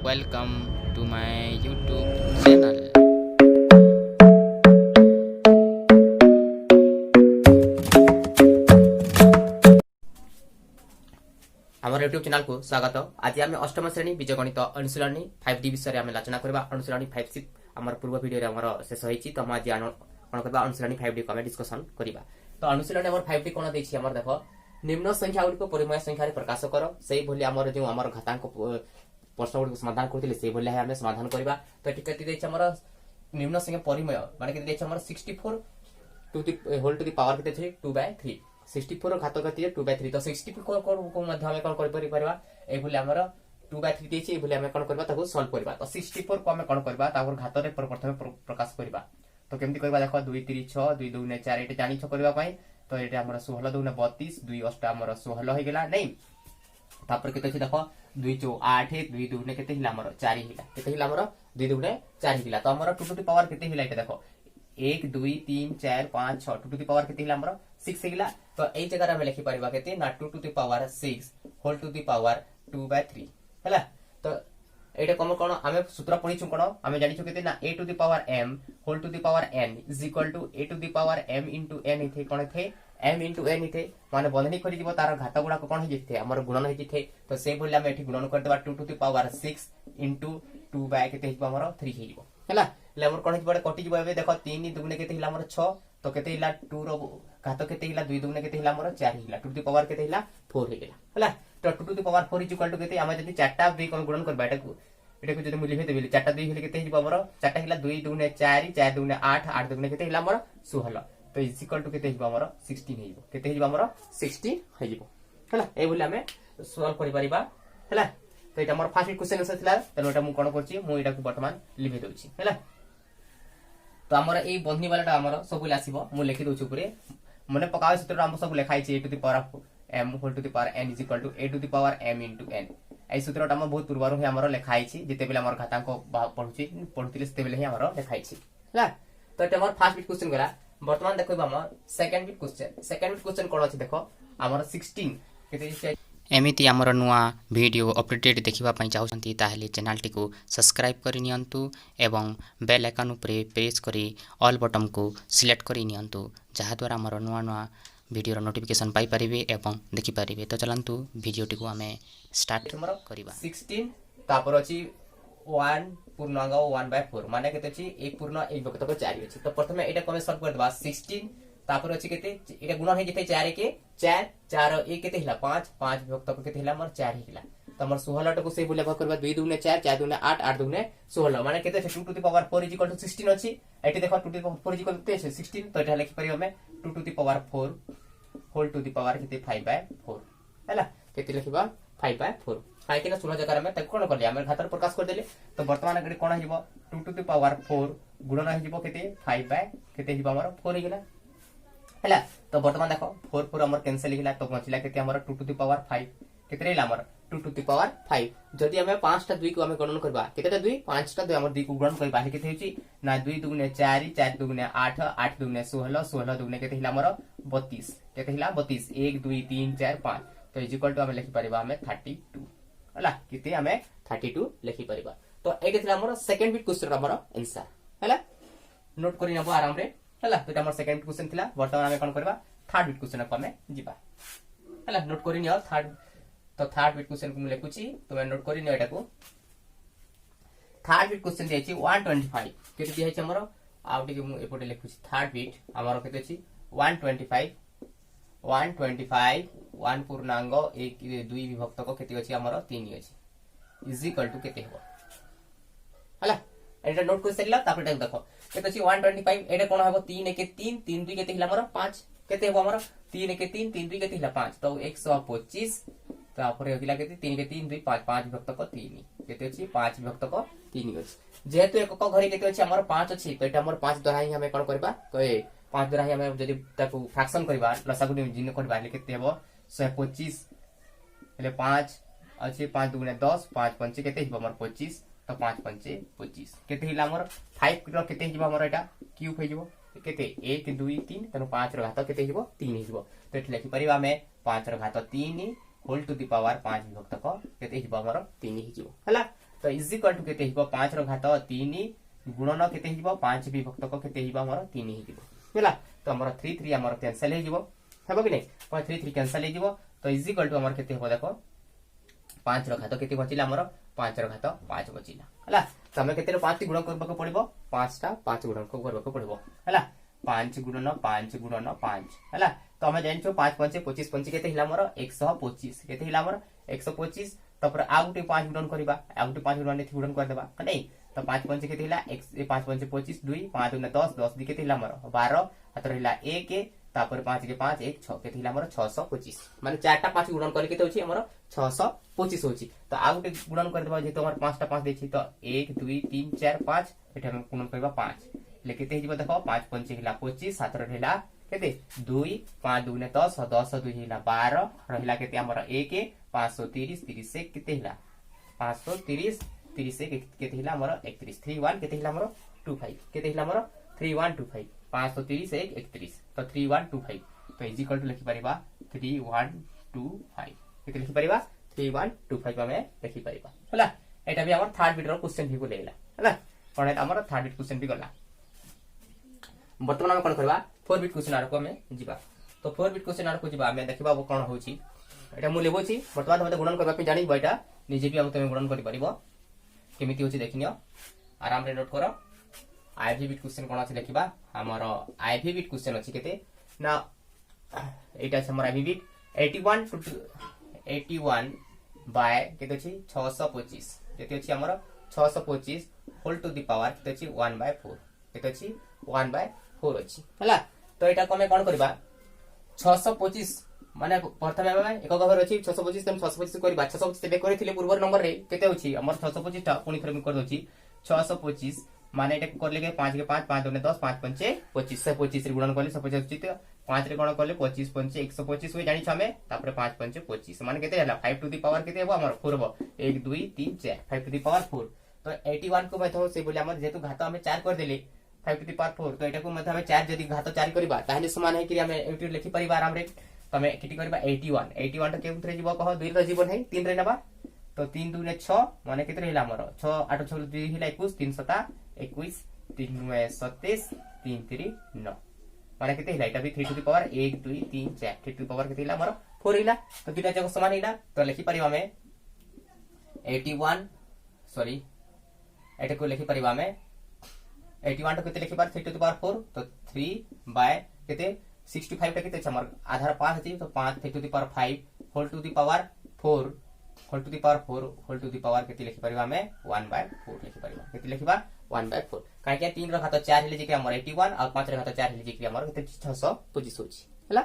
Welcome to my YouTube channel. आमर YouTube channel को स्वागत। आज आम अष्टम श्रेणी बीजगणित अनुशीलनी 5D विषय में आलोचना करबा। अनुशीलनी 5C आमर पूर्व वीडियो रे आमर शेष होईची, तो हम आज कोन करबा अनुशीलनी 5D को हम डिस्कशन करबा। तो अनुशीलनी आमर 5D कोन देछि आमर देखो, निम्न संख्या गुडी को परिमेय संख्या रे प्रकाश करो। सेही भली आमर जो आमर घातांक प्रश्न गुडी को समाधान करथिले सेही भली हम समाधान करबा। तो टिक कति देछि आमर निम्न संख्या परिमेय माने कि देछि आमर 64 to the whole to the power केते छै 2/3। 64 घात गति 2/3। तो 64 को मध्य हमें कौन कर परिबा ए भली हमर 2/3 देछि, ए भली हमें कौन करबा ताको सॉल्व करबा। तो 64 को हमें कौन करबा ताको घात रे प्रथम प्रकाश करबा। तो केमति करबा देखो 2 3 6 2 2 9 4 एटे जानि छ करबा पई। तो एटे हमर 16 2 32 2 8 हमर 16 हो गेला नहीं। तापर केते छै देखो 2 4 8 2 2 ने केते हिला हमर 4 हिला, केते हिला हमर 2 2 ने 4 हिला। तो हमर 2 टू द पावर केते हिला एटे देखो 1 2 3 4 5 6 2 टू द पावर केते हिला हमर 6 हिला। तो ए जगह हम लिखि परिबा केते ना 2 to the power 6 whole to the power 2/3 हैला। तो एटा कोन हमें सूत्र पढिछु कोन हमें जानि छु केते ना a to the power m whole to the power n is equal to a to the power m into n इथे कोन थे m इनटू n इथे माने बंधनी करि दिबो तार घात गुडा कोन हे जिथे हमर गुणन हे जिथे। तो से बोले हम एठी गुणन कर देबा 2 to the power 6 into 2 by केते हिबो हमर 3 हेइबो हैला। ले हमर कोन हिबो कटि जिबो एबे देखो 3 दुगुने केते हिला हमर 6। तो केते हिला 2 रो घात केते हिला 2 दुगुने केते हिला हमर 4 हिला 2 टू द पावर केते हिला 4 हे गेला हैला। तो 2 to the power 4 is equal to केते हम जदी चारटा बी कोन गुणन करबा एटा को जदी मूल्य हेते बेले चारटा 2 हेले केते हिबो हमर चारटा हिला 2 दुगुने 4 4 दुगुने 8 8 दुगुने केते हिला हमर 16। तो इज इक्वल टू केते हिबो हमर 16 हेइबो, केते हिबो हमर 16 हेइबो हैला। ए बोले हमें सॉल्व करि परिबा हैला। तो एटा हमर फर्स्ट क्वेश्चन आंसर थिला। तनो एटा मु कोन करछि मु एटा को वर्तमान लिखि दोछि हैला। तो हमर ए बंधनी वालाटा हमर सब आसीबो मु लिखि दोछि ऊपरे मने पकावे सूत्र हम सब लिखाइ छै a to the power m whole to the power n is equal to a to the power m into n। ए सूत्रटा हम बहुत पूर्वरु हे हमर लिखाइ छै जेते बेले हमर घातांक पढुतिले सेते बेले हे हमर लिखाइ छै हैला। तो एटा हमर फर्स्ट बिट क्वेश्चन गला। वर्तमान देखो हम second bit question. Second bit question कोन अछि देखो हमर 16 केते एमिति आमर नुआ वीडियो अपडेट देखिबा पई चाहउछंती ताहेले चैनल टी को सब्सक्राइब करि नियंतु एवं बेल आइकन उपरे प्रेस करी ऑल बटन को सिलेक्ट करि नियंतु, जहा द्वारा आमर नुआ नुआ वीडियो नोटिफिकेशन पाई परिबे एवं देखि परिबे। तो चलंतु वीडियो टी को हमें स्टार्ट करबा। 16 तापर अछि 1 पूर्णांक 1/4 माने केते अछि 1 पूर्ण 1 विभक्त को 4 अछि। तो प्रथमे एटा कमे सॉल्व कर देबा 16 तापर अछि केते एटा गुणन हे जेते 4 के 4 4 1 केते हिला 5 5 विभक्त को केते हिला हमर 4 हिला। तो हमर 16 टा को से बोले करबा 2 दुगुने 4 4 दुगुने 8 8 दुगुने 16 माने केते 2 to the power 4 is equal to 16 अछि। एटी देखो 2 to the power 4 is equal to 16। तो एटा लिखि परियो हमें 2 to the power 4 whole to the power केते 5/4 हैला। केते लिखिबा 5/4 काहे कि ना 16 जगह में तक कोन करले हम घातर प्रकाश कर देले। तो वर्तमान अगर कोन हिबो 2 टू द पावर 4 गुणन हिबो केते 5 बाय केते हिबो हमर 4 हे गेला हैला। तो वर्तमान देखो 4 4 हमर कैंसिल हिला। तो बचिला केते हमर 2 टू द पावर 5 केते रहला हमर 2 टू द पावर 5। जदी हमें 5 टा 2 को हमें गणन करबा केतेटा 2 5 टा 2 हमर 2 को गणन करबा केते होची ना 2 दुगुने 4 4 दुगुने 8 8 दुगुने 16 16 दुगुने केते हिला हमर 32 केते हिला 32 1 2 3 4 5। तो इज इक्वल टू हमें लिखि परिबा हमें 32 हैला। किते हमें 32 लिखि परिबा। तो एके थिला हमर सेकंड बिट क्वेश्चन हमर आंसर हैला। नोट करि नबो आराम रे हैला। तो एटा हमर सेकंड क्वेश्चन थिला। वर्तमान हमें कोन करबा थर्ड बिट क्वेश्चन को हमें जिबा हैला। नोट करि नियो थर्ड। तो थर्ड बिट क्वेश्चन को मैं लिखुची तो मैं नोट करि नियो एटा को। थर्ड बिट क्वेश्चन दियै छी 125 केते दियै छी हमर आउटी के मु एपोटे लिखुची। थर्ड बिट हमर केते छी 125 1 पूर्णांक 1 2 विभक्त को केते अछि हमर 3 अछि इज इक्वल टू केते हो हला। एटा नोट कर सरिला। तापर एटा देखो केते अछि 125 एटा कोन हबो 3 1 3 3 2 केते हिला हमर 5 केते हो हमर 3 1 3 3 2 केते हिला 5। तो 125 तापर होगिला केते 3 के 3 2 5 5 विभक्त को 3 केते अछि 5 विभक्त को 3 अछि। जेहेतु एक को घरे केते अछि हमर 5 अछि। तो एटा हमर 5 द्वारा ही हमें कोन करबा कहे 5 द्वारा ही हमें जदी ताकू फ्रैक्शन करबा लसागु जिन करबा ले केते हेबो 125 ले 5 अछि 5 दुगुने 10 5 5 केते हिबो हमर 25। तो 5 5 25 केते हिला हमर 5 रो केते हिबो हमर एटा क्यूब हे जिवो केते 1 2 3 तनो 5 रो घात केते हिबो 3 हिबो। तो एठी लिखि परिबा हमें 5 रो घात 3 होल टू द पावर 5 विभक्त को केते हिबो हमर 3 हिजिवो हैला। तो इज इक्वल टू केते हिबो 5 रो घात 3 गुणन केते हिबो 5 विभक्त को केते हिबो हमर 3 हिबो होला। तो हमर 3 3 हमर कैंसिल हे जिवो हेबो कि नै 3 3 कैंसिल हे जिवो। तो इज इक्वल टू हमर केते हेबो देखो 5 रो घात केते बचिला हमर 5 रो घात 5 बचिला होला। तो हम केते रो 5 गुणन करबा को पड़िबो 5 टा 5 गुणन को करबा को पड़िबो होला। 5 गुणन 5 गुणन 5 होला। तो हम जानछो 5 5 25 25 केते हिला हमर 125 केते हिला हमर 125 तपर आ गुटे 5 गुणन करबा आ गुटे 5 गुणन ने गुणन कर देबा नै। तो 5 5 केते हिला 5 5 25 2 5 2 10 10 दी केते हिला हमर 12 हातर हिला 1 तापर 5 के 5 1 6 केते हिला हमर 625 माने चारटा 5 गुणन करले केते होची हमर 625 होची। तो आ गुटे गुणन कर देबा जे तो हमर 5 टा 5 देछि तो 1 2 3 4 5 एटा हम गुणन करबा 5 ले केते हिबा देखो 5 5 हिला 25 हातर हिला केते 2 5 2 ने 10 10 2 हिला 12 रहिला केते हमर 1 530 30 से केते हिला 530 30 से केते हिला हमर 31 31 केते हिला हमर 25 केते हिला हमर 3125 530 1 31 तो 3125 तो इज इक्वल टू लिखि परिबा 3125 केते लिखि परिबा 3125 हमें लिखि परिबा होला। एटा भी हमर थर्ड बिट रो क्वेश्चन भी लेला होला। कोन एटा हमर थर्ड बिट क्वेश्चन भी गला। वर्तमान हम कोन करबा 4 बिट क्वेश्चन आर को हमें जिबा। तो 4 बिट क्वेश्चन आर को जिबा हमें देखिबा वो कोन होची एटा मु लेबोची वर्तमान हम गुणन करबा पे जानि बइटा निजे भी हम तमे गुणन करि परिबो केमिति होची देखिनियो आराम रे नोट करो। आईवी बिट क्वेश्चन कोन अछि देखिबा हमर आईवी बिट क्वेश्चन अछि केते ना एटा छै हमर आईवी बिट 81 बाय केते अछि 625 केते अछि हमर 625 होल टू द पावर केते अछि 1/4 केते अछि 1/4 अछि हला। तो एटा को हमें कोन करबा 625 माने प्रथमे हम एक गवर अछि 625 तम 625 करबा 625 तेबे करिथिले पूर्व नंबर रे केते अछि हमर 625 टा पुनी थरे कर दोछि 625 माने एटा कर लेके 5 के 5 5 2 ने 10 5 5 25 से 25 रे गुणन करले 125 तो 5 रे गुणन करले 25 5 125 होय जानि छ हमें तापर 5 5 25 माने केते हला 5 टू द पावर केते हेबो हमर 4 हेबो 1 2 3 4 5 टू द पावर 4। तो 81 को मैं से बोले हमर जेतु घात हमें 4 कर देले 5 टू द पावर 4 तो एटा को मतलब हमें 4 जदी घात 4 करबा ताहले समान है कि हमें एटी लिखि परिबा आराम रे। तो हमें केटी करबा 81 81 तो केउथरे जीवो कह 2 रे जीवन है 3 रे नबा तो 3 2 ने 6 माने केते रहला हमर 6 8 6 2 हिला 21 3 7 21 3 9 27 3 3 9 माने केते हिला एटा भी 3 to the power 1 2 3 4 3 to the power केते हिला हमर 4 हिला। तो दुटा जको समान हिला तो लिखि परिबा हमें 81 सॉरी एटा को लिखि परिबा हमें 81 तो केते लिखि पार 3 टू द पावर 4 तो 3 बाय केते 65 टा केते हमर आधार 5 अछि तो 5 3 to the power 5 whole to the power 4 whole to the power 4 whole to the power केते लिखि परिबा हमें 1/4 लिखि परिबा केते लिखिबा 1/4 काहे के 3 रो घात 4 हेले जे कि हमर 81 और 5 रो घात 4 हेले जे कि हमर केते 625 होछि हला।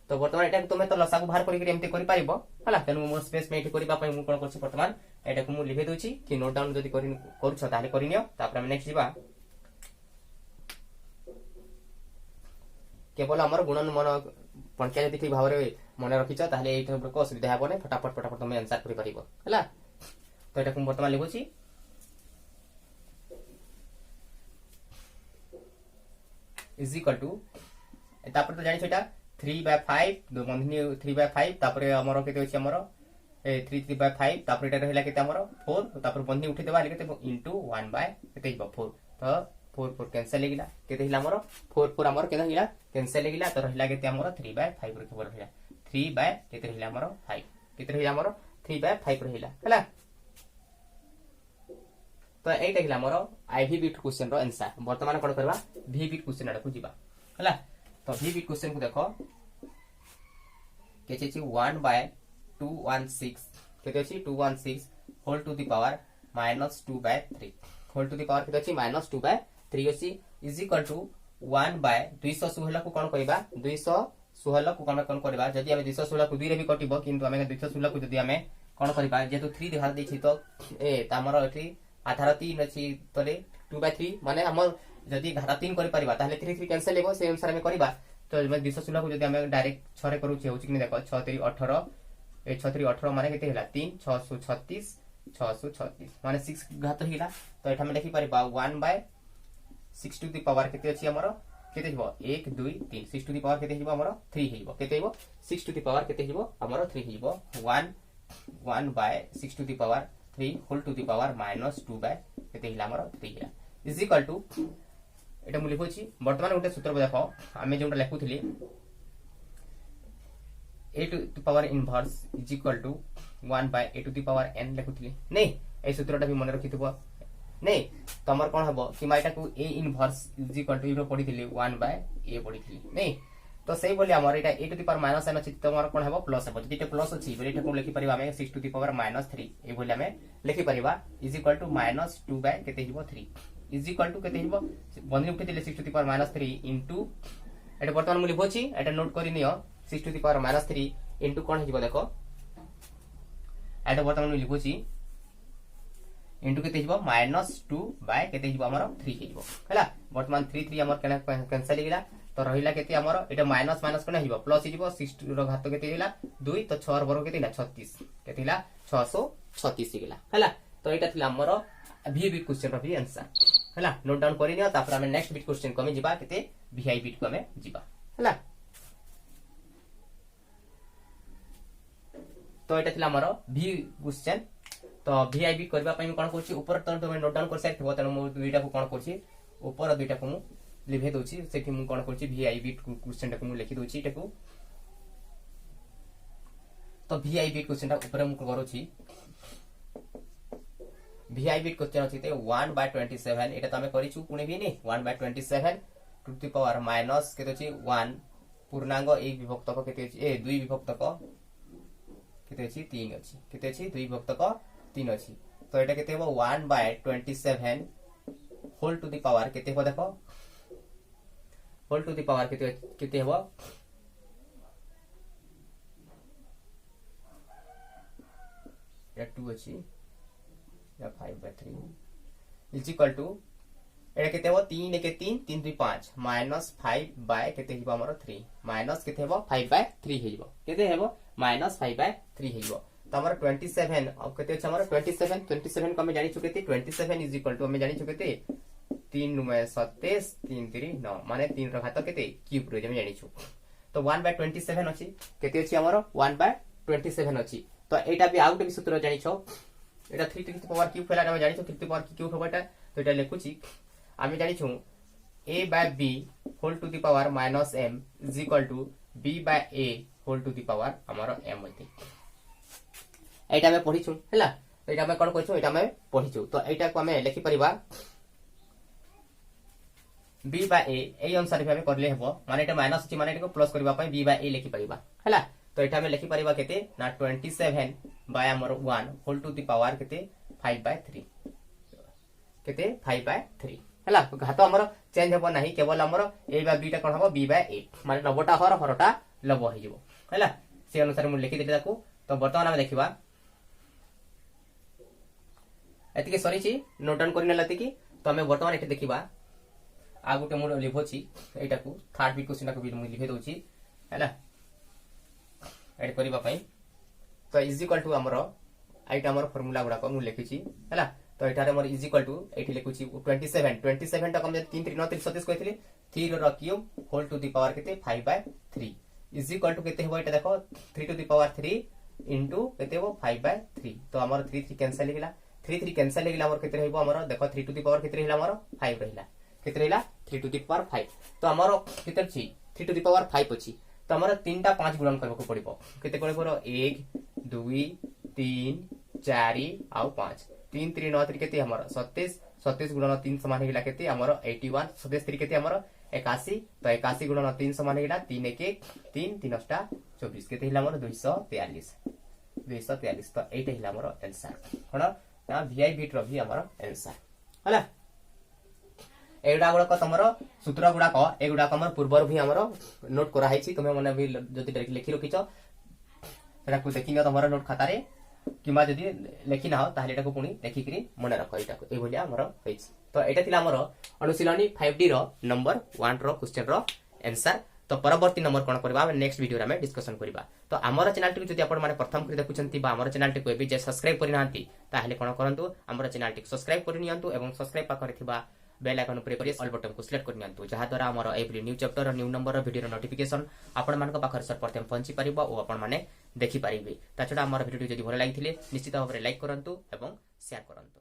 तो वर्तमान एटा तुमे तो लसागु बाहर करि एमते करि पारिबो हला। तेनु मो स्पेस में एठी करिबा पय मु कोन करछि वर्तमान एटा को मु लिखि दोछि कि नोट डाउन जदी करू छ ताले करिनियो तापर हम नेक्स्ट जिबा केवल हमर गुणन मन पंचायत यदि ठीक भावरे मन रखिछ ताले एठी को असुविधा हेबो नै फटाफट फटाफट तुमे आंसर करि परिबो हला। तो एटा को वर्तमान लिखोछि इज इक्वल टू तापर तो जानि छटा 3/5 दो बंधनी 3/5 तापर हमर केते अछि हमर 3/5 तापर एटा रहला केते हमर 4 तापर बंधनी उठि देबा केते इनटू 1/केते हिबो 4 तो 4 4 कैंसिल हेगिला केते हिला हमर 4 4 हमर केते हिला कैंसिल हेगिला तो रहला केते हमर 3/5 रे खबर रहला 3 बाय केते रहला हमर 5 केते रहला हमर 3/5 रहला हला। तो एटा हिला हमर आईवी बिट क्वेश्चन रो आंसर। वर्तमान कोन करबा वी बिट क्वेश्चन आडा को जिबा हला। तो वी बिट क्वेश्चन को देखो केते छी 1/216 केते छी 216 whole to the power -2/3 whole to the power केते छी -2/3 अछि इज इक्वल टू 1/216 को कोन कहबा 216 को कोन करबा जदी हम 216 को 2 रे भी कटिबो किंतु हम 216 को जदी हम कोन करबा जेतु 3 देखार दैछि तो ए तामर एठी आधार 3 अछि तले 2/3 माने हमर जदी घाटा 3 करि परिबा ताले 3 3 कैंसिल हेबो से अनुसार में करबा। तो 216 को जदी हम डायरेक्ट 6 रे करू छै होछि कि देखो 6 3 18 ए 6 3 18 माने केते हैला 3 636 636 माने 6 घात हिला। तो एठा में देखि परिबा 1/6 टू द पावर केते अछि हमर केते हिबो 1 2 3 6 टू द पावर केते हिबो हमर 3 हिबो केते हिबो 6 टू द पावर केते हिबो हमर 3 हिबो 1/6 to the power 3 whole to the power minus 2 by केते हिला हमर 3 हिला इज इक्वल टू एटा मु लिखोची वर्तमान गोटे सूत्र देखो आमे जोटा लिखुथिली a to the power inverse is equal to 1 by a to the power n लिखुथिली नै ए सूत्रटा भी मन रखिथबो नै तमर कोन हबो कि माइटा को a inverse is equal to इरो पढिथिली 1 by a पढिथिली नै तो सही बोली हमर एटा a to the power minus n अछि तमर कोन हबो प्लस हबो जदि एटा प्लस अछि बोली एटा को लिखि परिबा हमें 6 to the power minus 3 ए बोली हमें लिखि परिबा is equal to minus 2 by केते हिबो 3 is equal to केते हिबो बंदी उठिथिले 6 to the power minus 3 into एटा वर्तमान मु लिखोची एटा नोट करि neo 6 to the power minus 3 into कोन हिबो देखो एटा वर्तमान मु लिखोची into केते हिबो -2 बाय केते हिबो हमर 3 हिबो हला वर्तमान 3 3 हमर केना कैंसिल हिला तो रहिला केते हमर एटा माइनस माइनस कोन हिबो प्लस हिबो 6 रो घात केते हिला 2 तो 6 वर्ग केते हिला 36 केते हिला 636 हिला हला तो एटा थिला हमर भी बिट क्वेश्चन रो भी आंसर हला नोट डाउन करि नियो तापर हम नेक्स्ट बिट क्वेश्चन को में जिबा केते वीआई बिट को में जिबा हला तो एटा थिला हमर भी क्वेश्चन तो वीआई बिट करबा पई कोन करछि ऊपर तो तुम नोट डाउन कर सकथबो तनो मु दुईटा को कोन करछि ऊपर दुईटा को मु लिखे दोछि सेठी मु कोन करछि वीआई बिट क्वेश्चन को मु लिखि दोछि एटा को तो वीआई बिट क्वेश्चन ऊपर मु करूछि वीआई बिट क्वेश्चन अछि ते 1 by 27 एटा त हमें करिछु पुणे भी नै 1 by 27 to the power minus केते अछि 1 पूर्णांक 1 विभक्त को केते अछि ए 2 विभक्त को केते अछि 3 अछि केते अछि 2 विभक्त को 3 अछि तो एटा केते हो 1 by 27 whole to the power केते हो देखो होल टू द पावर केते हो या 2 अछि या 5 by 3 इज इक्वल टू एटा केते हो 3 के 3 3 2 5 माइनस 5 बाय केते हिबो हमर 3 माइनस केते हेबो 5 by 3 हेबो केते हेबो माइनस 5 by 3 हेबो तो हमर 27 अब केते छ हमर 27 को हम जानि छु केते 27 इज इक्वल टू हम जानि छु केते 3 9 27 3 3 9 माने 3 रो घात केते क्यूब रो हम जानि छु तो 1 by 27 अछि केते अछि हमर 1 by 27 अछि तो एटा भी आउट भी सूत्र जानि छौ एटा 3 to the power क्यूब फेला हम जानि छु 3 to the power क्यूब होबा तो एटा लिखुची आमी जानि छु a by b whole to the power minus m is equal to b by a whole to the power हमर m होते एटा में पढी छु हला एटा में कोन कहछु एटा में पढी छु तो एटा को हमें लिखि परिबा b by a ए अनुसार भी हमें करले हेबो माने एटा माइनस अछि माने एटा को प्लस करबा पई b by a लिखि परिबा हला तो एटा में लिखि परिबा केते ना 27 by हमर 1 होल टू द पावर केते 5 by 3 केते 5 by 3 हला घात हमर चेंज हेबो नाही केवल हमर a by b टा कोन हबो b by a माने लबटा हरटा लब हो जिवो हला से अनुसार मु लिखि देले ताकू तो वर्तमान हम देखिबा एतिके सरी छी नोट डाउन करने लती की तो हमें वर्तमान एटे देखिबा आ गुटे मु लिखोची एटा को थर्ड बी क्वेश्चन को भी मु लिखे दोची हैला ऐड करबा पई तो इज इक्वल टू हमरो आइटा हमर फार्मूला गुडा को मु लिखिची हैला तो एटा रे हमर इज इक्वल टू एठी लिखुची 27 टा कम 3 3 9 3 37 कहथिली 3 रो cube whole to the power केते 5 by 3 इज इक्वल टू केते हेबो एटा देखो 3 to the power 3 into केते हो 5 by 3 तो हमर 3 3 कैंसिल हिला 3 3 कैंसिल हिला हमर केते हेबो हमर देखो 3 to the power केते हिला हमर 5 रहिला केते रहिला 3 to the power 5 तो हमर केते छी 3 to the power 5 अछि तो हमर 3 टा 5 गुणन करबो पड़िबो केते करबो 1 2 3 4 आ 5 3 3 9 3 केते हमर 27 27 गुणन 3 समान हिला केते हमर 81 27 3 केते हमर 81 तो 81 गुणन 3 समान हिला 3 1 3 3 8 24 केते हिला हमर 243 तो एटा हिला हमर आंसर कोन ना वीआई बिट रो भी हमर आंसर हला एगुडा गुडा को तमरो सूत्र गुडा को एगुडा को हमर पूर्वर भी हमर नोट करा हैछि तुमे मने भी जति डायरेक्ट लिखि रखिछ एटा को देखिनो तमरो नोट खाता रे किमा जदि लेखि ना हो ताहले एटा को पुनी देखि करी मने रख एटा को ए भलिया हमर हैछि तो एटा थिला हमर अनुशीलनी 5D रो नंबर 1 रो क्वेश्चन रो आंसर तो परवर्ती नंबर कोन करबा हम नेक्स्ट वीडियो रे हम डिस्कशन करबा तो हमर चैनल टी जदि आपण माने प्रथम करी देखुचंती बा हमर चैनल टी को एबी जे सब्सक्राइब करि नांती ताहले कोन करंतु हमर चैनल टी सब्सक्राइब करि नियंतु एवं सब्सक्राइब पा करथिबा बेल आइकन प्रेस करी ऑल बटन को सिलेक्ट करनियंतु जहा द्वारा हमर every new chapter new number video notification आपण मानक पाखर सर्वप्रथम पहुंची परिबो ओ आपण माने देखि परिबे ता छडा हमर वीडियो जदि भल लागिथिले निश्चित भाबरे लाइक करंतु एवं शेयर करंतु।